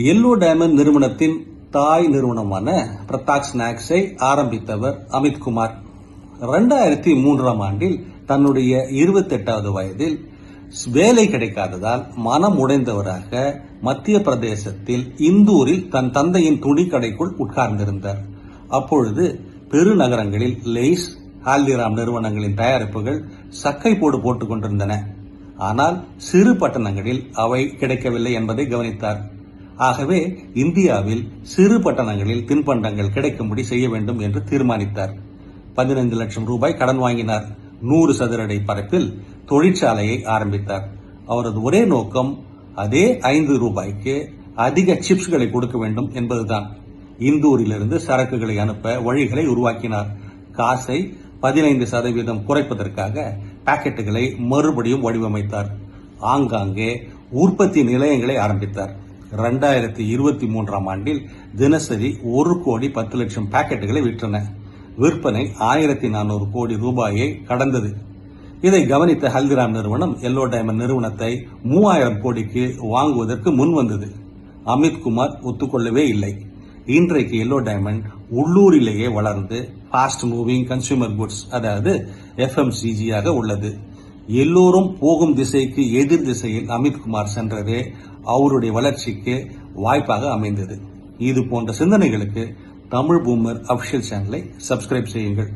Yellow diamond நிறுவனத்தின் தாய் நிறுவனமான பிரதாக் ஸ்நாக்ஸை ஆரம்பித்தவர் அமித்குமார். 2003ஆம் ஆண்டில் தன்னுடைய 28வது வயதில் வேலை கிடைக்காததால் மனம் உடைந்தவராக மத்திய பிரதேசத்தில் இந்தூரில் தன் தந்தையின் துணிக்கடைக்குள் உட்கார்ந்திருந்தார். அப்பொழுது பெருநகரங்களில் லேஸ், ஹால்திராம் நிறுவனங்களின் தயாரிப்புகள் சக்கை போட்டுக் கொண்டிருந்தன. ஆனால் சிறு பட்டணங்களில் அவை கிடைக்கவில்லை என்பதை கவனித்தார். ஆகவே இந்தியாவில் சிறு பட்டணங்களில் தின்பண்டங்கள் கிடைக்கும்படி செய்ய வேண்டும் என்று தீர்மானித்தார். 15 லட்சம் ரூபாய் கடன் வாங்கினார். 100 சதுர அடி பரப்பில் தொழிற்சாலையை ஆரம்பித்தார். அவரது ஒரே நோக்கம் அதே 5 ரூபாய்க்கு அதிக சிப்ஸ்களை கொடுக்க வேண்டும் என்பதுதான். இந்தூரிலிருந்து சரக்குகளை அனுப்ப வழிகளை உருவாக்கினார். காசை 15% குறைப்பதற்காக பாக்கெட்டுகளை மறுபடியும் வடிவமைத்தார். ஆங்காங்கே உற்பத்தி நிலையங்களை ஆரம்பித்தார். 2023ஆம் ஆண்டில் தினசரி 1 கோடி 10 லட்சம் பாக்கெட்டுகளை விற்றன. விற்பனை 1400 கோடி ரூபாயை கடந்தது. இதை கவனித்த ஹல்திராம் நிறுவனம் எல்லோ டைமண்ட் நிறுவனத்தை 3000 கோடிக்கு வாங்குவதற்கு முன் வந்தது. அமித்குமார் ஒத்துக்கொள்ளவே இல்லை. இன்றைக்கு எல்லோ டைமண்ட் உள்ளூரிலேயே வளர்ந்து ஃபாஸ்ட் மூவிங் கன்சியூமர் குட்ஸ், அதாவது FMCG ஆக உள்ளது. எல்லோரும் போகும் திசைக்கு எதிர் திசையில் அமித்குமார் சென்றதே அவருடைய வளர்ச்சிக்கு வாய்ப்பாக அமைந்தது. இது போன்ற சிந்தனைகளுக்கு தமிழ் பூமர் அபிஷியல் சேனலை சப்ஸ்கிரைப் செய்யுங்கள்.